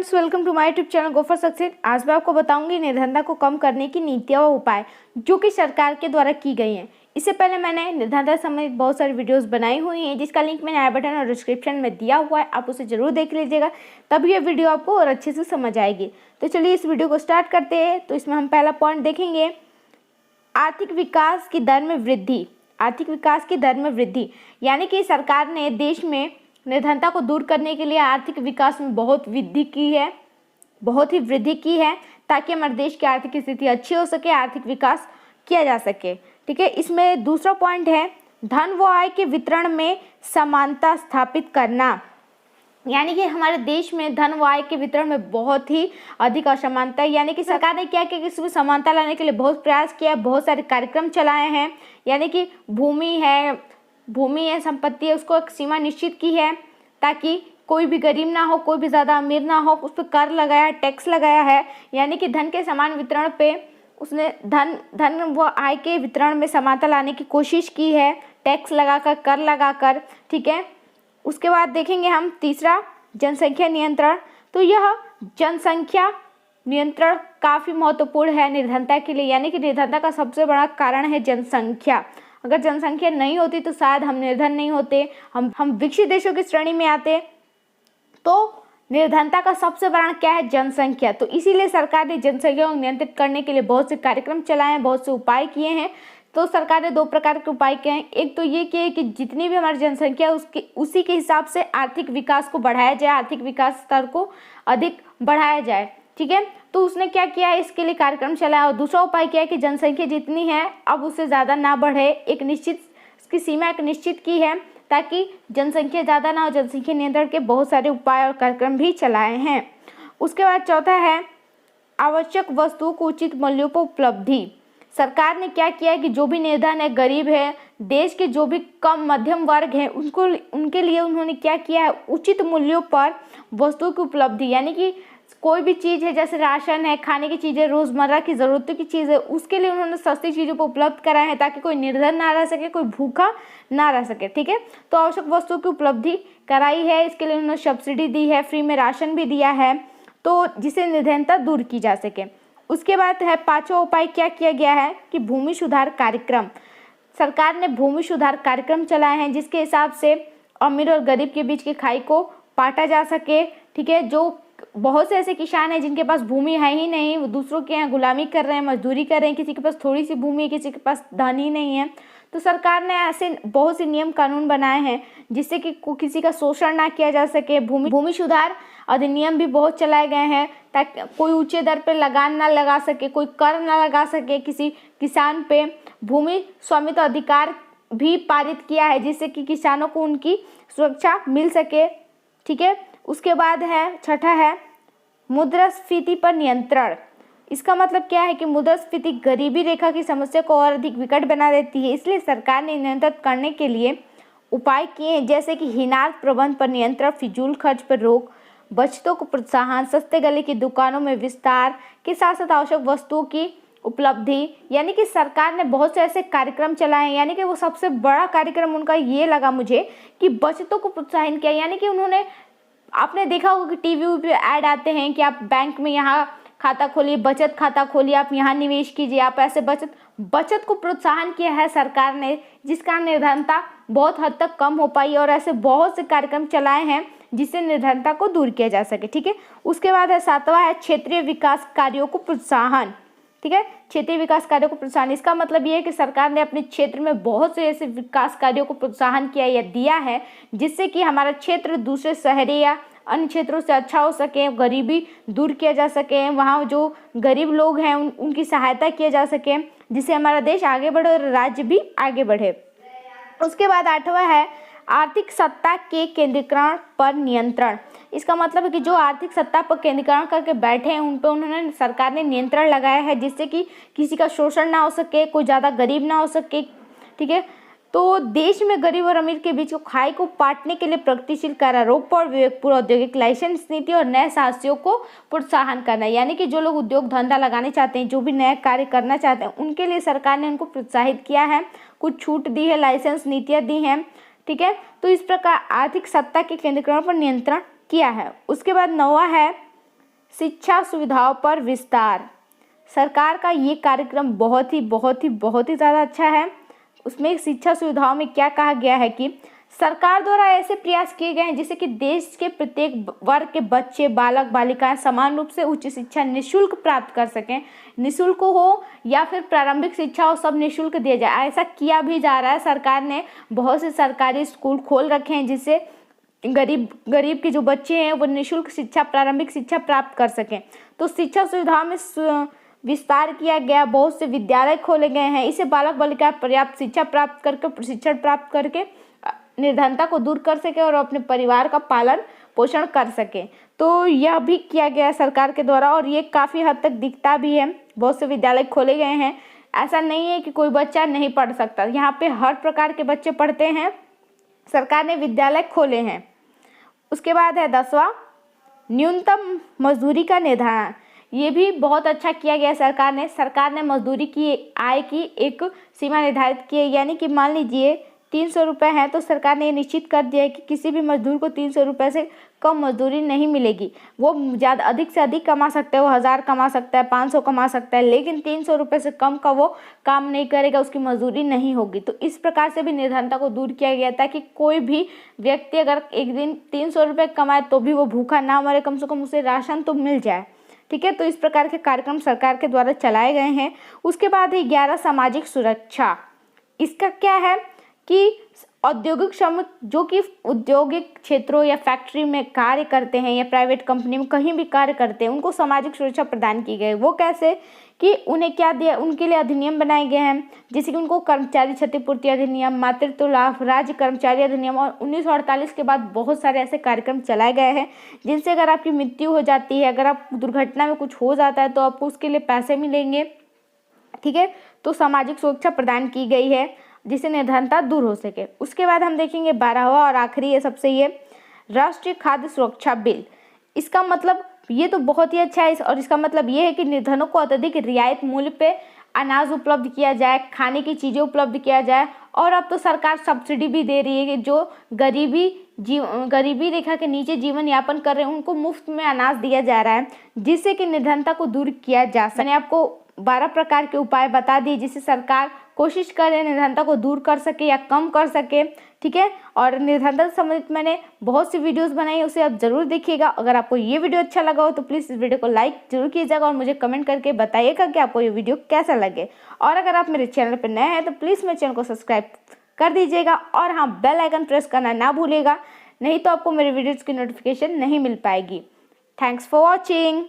Friends, welcome to my YouTube channel go for success. आज मैं आपको बताऊंगी निर्धनता को कम करने की नीतियाँ व उपाय जो कि सरकार के द्वारा की गई हैं। इससे पहले मैंने निर्धनता संबंधित बहुत सारी वीडियोस बनाई हुई हैं जिसका लिंक मैंने आई बटन और डिस्क्रिप्शन में दिया हुआ है, आप उसे जरूर देख लीजिएगा, तब ये वीडियो आपको और अच्छे से समझ आएगी। तो चलिए इस वीडियो को स्टार्ट करते हैं। तो इसमें हम पहला पॉइंट देखेंगे, आर्थिक विकास की दर में वृद्धि। आर्थिक विकास की दर में वृद्धि यानी कि सरकार ने देश में निर्धनता को दूर करने के लिए आर्थिक विकास में बहुत वृद्धि की है ताकि हमारे देश की आर्थिक स्थिति अच्छी हो सके, आर्थिक विकास किया जा सके। ठीक है, इसमें दूसरा पॉइंट है धन व आय के वितरण में समानता स्थापित करना। यानी कि हमारे देश में धन व आय के वितरण में बहुत ही अधिक असमानता है। यानी कि सरकार ने क्या किया कि इसमें समानता लाने के लिए बहुत प्रयास किया, बहुत सारे कार्यक्रम चलाए हैं। यानी कि भूमि है, संपत्ति है, उसको एक सीमा निश्चित की है ताकि कोई भी गरीब ना हो, कोई भी ज़्यादा अमीर ना हो, उस पर कर लगाया, टैक्स लगाया है। यानी कि धन के समान वितरण पे उसने धन व आय के वितरण में समानता लाने की कोशिश की है, टैक्स लगाकर, कर लगाकर। ठीक है, उसके बाद देखेंगे हम तीसरा, जनसंख्या नियंत्रण। तो यह जनसंख्या नियंत्रण काफ़ी महत्वपूर्ण है निर्धनता के लिए। यानी कि निर्धनता का सबसे बड़ा कारण है जनसंख्या। अगर जनसंख्या नहीं होती तो शायद हम निर्धन नहीं होते, हम विकसित देशों की श्रेणी में आते। तो निर्धनता का सबसे बड़ा क्या है? जनसंख्या। तो इसीलिए सरकार ने जनसंख्या को नियंत्रित करने के लिए बहुत से कार्यक्रम चलाए हैं, बहुत से उपाय किए हैं। तो सरकार ने दो प्रकार के उपाय किए हैं। एक तो ये किए कि जितनी भी हमारी जनसंख्या है उसी के हिसाब से आर्थिक विकास को बढ़ाया जाए, आर्थिक विकास स्तर को अधिक बढ़ाया जाए। ठीक है, तो उसने क्या किया है, इसके लिए कार्यक्रम चलाया। और दूसरा उपाय क्या है कि जनसंख्या जितनी है अब उससे ज़्यादा ना बढ़े, एक निश्चित इसकी सीमा एक निश्चित की है ताकि जनसंख्या ज़्यादा ना हो। जनसंख्या नियंत्रण के बहुत सारे उपाय और कार्यक्रम भी चलाए हैं। उसके बाद चौथा है आवश्यक वस्तुओं को उचित मूल्यों पर उपलब्धि। सरकार ने क्या किया है कि जो भी निर्धन है, गरीब है, देश के जो भी कम मध्यम वर्ग है, उनके लिए उन्होंने क्या किया है, उचित मूल्यों पर वस्तुओं की उपलब्धि। यानी कि कोई भी चीज़ है, जैसे राशन है, खाने की चीज़ें, रोज़मर्रा की ज़रूरतों की चीज़ है, उसके लिए उन्होंने सस्ती चीज़ों को उपलब्ध कराया है ताकि कोई निर्धन ना रह सके, कोई भूखा ना रह सके। ठीक है, तो आवश्यक वस्तुओं की उपलब्धि कराई है। इसके लिए उन्होंने सब्सिडी दी है, फ्री में राशन भी दिया है, तो जिससे निर्धनता दूर की जा सके। उसके बाद है पांचवा उपाय, क्या किया गया है कि भूमि सुधार कार्यक्रम। सरकार ने भूमि सुधार कार्यक्रम चलाए हैं जिसके हिसाब से अमीर और गरीब के बीच की खाई को पाटा जा सके। ठीक है, जो बहुत से ऐसे किसान हैं जिनके पास भूमि है ही नहीं, वो दूसरों के यहाँ गुलामी कर रहे हैं, मजदूरी कर रहे हैं, किसी के पास थोड़ी सी भूमि है, किसी के पास धन ही नहीं है। तो सरकार ने ऐसे बहुत से नियम कानून बनाए हैं जिससे कि किसी का शोषण ना किया जा सके। भूमि सुधार अधिनियम भी बहुत चलाए गए हैं ताकि कोई ऊंचे दर पर लगान ना लगा सके, कोई कर ना लगा सके किसी किसान पे। भूमि स्वामित्व अधिकार भी पारित किया है जिससे कि किसानों को उनकी सुरक्षा मिल सके। ठीक है, उसके बाद है छठा है मुद्रास्फीति पर नियंत्रण। इसका मतलब क्या है कि मुद्रास्फीति गरीबी रेखा की समस्या को और अधिक विकट बना देती है, इसलिए सरकार ने नियंत्रित करने के लिए उपाय किए हैं, जैसे कि हिनार प्रबंध पर नियंत्रण, फिजूल खर्च पर रोक, बचतों को प्रोत्साहन, सस्ते गले की दुकानों में विस्तार के साथ साथ आवश्यक वस्तुओं की उपलब्धि। यानी कि सरकार ने बहुत से ऐसे कार्यक्रम चलाए हैं। यानी कि वो सबसे बड़ा कार्यक्रम उनका ये लगा मुझे कि बचतों को प्रोत्साहन किया। यानी कि उन्होंने, आपने देखा होगा कि टीवी पे ऐड आते हैं कि आप बैंक में यहाँ खाता खोलिए, बचत खाता खोलिए, आप यहाँ निवेश कीजिए, आप ऐसे बचत को प्रोत्साहन किया है सरकार ने, जिसका निर्धनता बहुत हद तक कम हो पाई। और ऐसे बहुत से कार्यक्रम चलाए हैं जिससे निर्धनता को दूर किया जा सके। ठीक है, उसके बाद है सातवां है क्षेत्रीय विकास कार्यों को प्रोत्साहन। ठीक है, क्षेत्रीय विकास कार्यों को प्रोत्साहन, इसका मतलब ये है कि सरकार ने अपने क्षेत्र में बहुत से ऐसे विकास कार्यों को प्रोत्साहन किया या दिया है जिससे कि हमारा क्षेत्र दूसरे शहरी या अन्य क्षेत्रों से अच्छा हो सके, गरीबी दूर किया जा सके, वहाँ जो गरीब लोग हैं उनकी सहायता किया जा सके, जिससे हमारा देश आगे बढ़े और राज्य भी आगे बढ़े। उसके बाद आठवां है आर्थिक सत्ता के केंद्रीकरण पर नियंत्रण। इसका मतलब है कि जो आर्थिक सत्ता पर केंद्रीकरण करके बैठे हैं उन पर उन्होंने, सरकार ने नियंत्रण लगाया है जिससे कि किसी का शोषण ना हो सके, कोई ज़्यादा गरीब ना हो सके। ठीक है, तो देश में गरीब और अमीर के बीच खाई को पाटने के लिए प्रगतिशील करारोप पर विवेकपूर्ण औद्योगिक लाइसेंस नीति और नए साहसियों को प्रोत्साहन करना। यानी कि जो लोग उद्योग धंधा लगाने चाहते हैं, जो भी नया कार्य करना चाहते हैं, उनके लिए सरकार ने उनको प्रोत्साहित किया है, कुछ छूट दी है, लाइसेंस नीतियाँ दी हैं। ठीक है, तो इस प्रकार आर्थिक सत्ता के केंद्रीकरण पर नियंत्रण किया है। उसके बाद नौवां है शिक्षा सुविधाओं पर विस्तार। सरकार का ये कार्यक्रम बहुत ही ज़्यादा अच्छा है। उसमें शिक्षा सुविधाओं में क्या कहा गया है कि सरकार द्वारा ऐसे प्रयास किए गए हैं जिससे कि देश के प्रत्येक वर्ग के बच्चे, बालक बालिकाएं समान रूप से उच्च शिक्षा निःशुल्क प्राप्त कर सकें। निःशुल्क हो या फिर प्रारंभिक शिक्षा हो, सब निःशुल्क दिया जाए, ऐसा किया भी जा रहा है। सरकार ने बहुत से सरकारी स्कूल खोल रखे हैं जिससे गरीब के जो बच्चे हैं वो निःशुल्क शिक्षा, प्रारंभिक शिक्षा प्राप्त कर सकें। तो शिक्षा सुविधाओं में विस्तार किया गया, बहुत से विद्यालय खोले गए हैं। इससे बालक बालिकाएं पर्याप्त शिक्षा प्राप्त करके, प्रशिक्षण प्राप्त करके निर्धनता को दूर कर सके और अपने परिवार का पालन पोषण कर सके। तो यह भी किया गया सरकार के द्वारा और ये काफ़ी हद तक दिखता भी है। बहुत से विद्यालय खोले गए हैं, ऐसा नहीं है कि कोई बच्चा नहीं पढ़ सकता, यहाँ पे हर प्रकार के बच्चे पढ़ते हैं। सरकार ने विद्यालय खोले हैं। उसके बाद है 10वां, न्यूनतम मजदूरी का निर्धारण। ये भी बहुत अच्छा किया गया सरकार ने मजदूरी की आय की एक सीमा निर्धारित की है। यानी कि मान लीजिए 300 रुपये है तो सरकार ने ये निश्चित कर दिया है कि किसी भी मजदूर को 300 रुपये से कम मजदूरी नहीं मिलेगी। वो ज़्यादा अधिक से अधिक कमा सकता है, वो 1000 कमा सकता है, 500 कमा सकता है, लेकिन 300 रुपये से कम का वो काम नहीं करेगा, उसकी मजदूरी नहीं होगी। तो इस प्रकार से भी निर्धनता को दूर किया गया था कि कोई भी व्यक्ति अगर एक दिन 300 रुपये कमाए तो भी वो भूखा ना मरे, कम से कम उसे राशन तो मिल जाए। ठीक है, तो इस प्रकार के कार्यक्रम सरकार के द्वारा चलाए गए हैं। उसके बाद है 11 सामाजिक सुरक्षा। इसका क्या है कि औद्योगिक श्रमिक जो कि औद्योगिक क्षेत्रों या फैक्ट्री में कार्य करते हैं या प्राइवेट कंपनी में कहीं भी कार्य करते हैं, उनको सामाजिक सुरक्षा प्रदान की गई। वो कैसे कि उन्हें क्या दिया, उनके लिए अधिनियम बनाए गए हैं, जैसे कि उनको कर्मचारी क्षतिपूर्ति अधिनियम, मातृत्व लाभ, राज्य कर्मचारी अधिनियम और 1948 के बाद बहुत सारे ऐसे कार्यक्रम चलाए गए हैं जिनसे अगर आपकी मृत्यु हो जाती है, अगर आप दुर्घटना में कुछ हो जाता है तो आपको उसके लिए पैसे मिलेंगे। ठीक है, तो सामाजिक सुरक्षा प्रदान की गई है जिससे निर्धनता दूर हो सके। उसके बाद हम देखेंगे 12वां और आखिरी है सबसे, ये राष्ट्रीय खाद्य सुरक्षा बिल। इसका मतलब ये तो बहुत ही अच्छा है और इसका मतलब ये है कि निर्धनों को अत्यधिक रियायत मूल्य पे अनाज उपलब्ध किया जाए, खाने की चीज़ें उपलब्ध किया जाए। और अब तो सरकार सब्सिडी भी दे रही है कि जो गरीबी रेखा के नीचे जीवन यापन कर रहे हैं उनको मुफ्त में अनाज दिया जा रहा है, जिससे कि निर्धनता को दूर किया जा सके। मैंने आपको 12 प्रकार के उपाय बता दिए जिससे सरकार कोशिश करे निर्धनता को दूर कर सके या कम कर सके। ठीक है, और निर्धनता से संबंधित मैंने बहुत सी वीडियोस बनाई है, उसे आप जरूर देखिएगा। अगर आपको ये वीडियो अच्छा लगा हो तो प्लीज़ इस वीडियो को लाइक जरूर कीजिएगा और मुझे कमेंट करके बताइएगा कि आपको ये वीडियो कैसा लगे। और अगर आप मेरे चैनल पर नए हैं तो प्लीज़ मेरे चैनल को सब्सक्राइब कर दीजिएगा और हाँ, बेल आइकन प्रेस करना ना भूलिएगा, नहीं तो आपको मेरे वीडियोज़ की नोटिफिकेशन नहीं मिल पाएगी। Thanks for watching.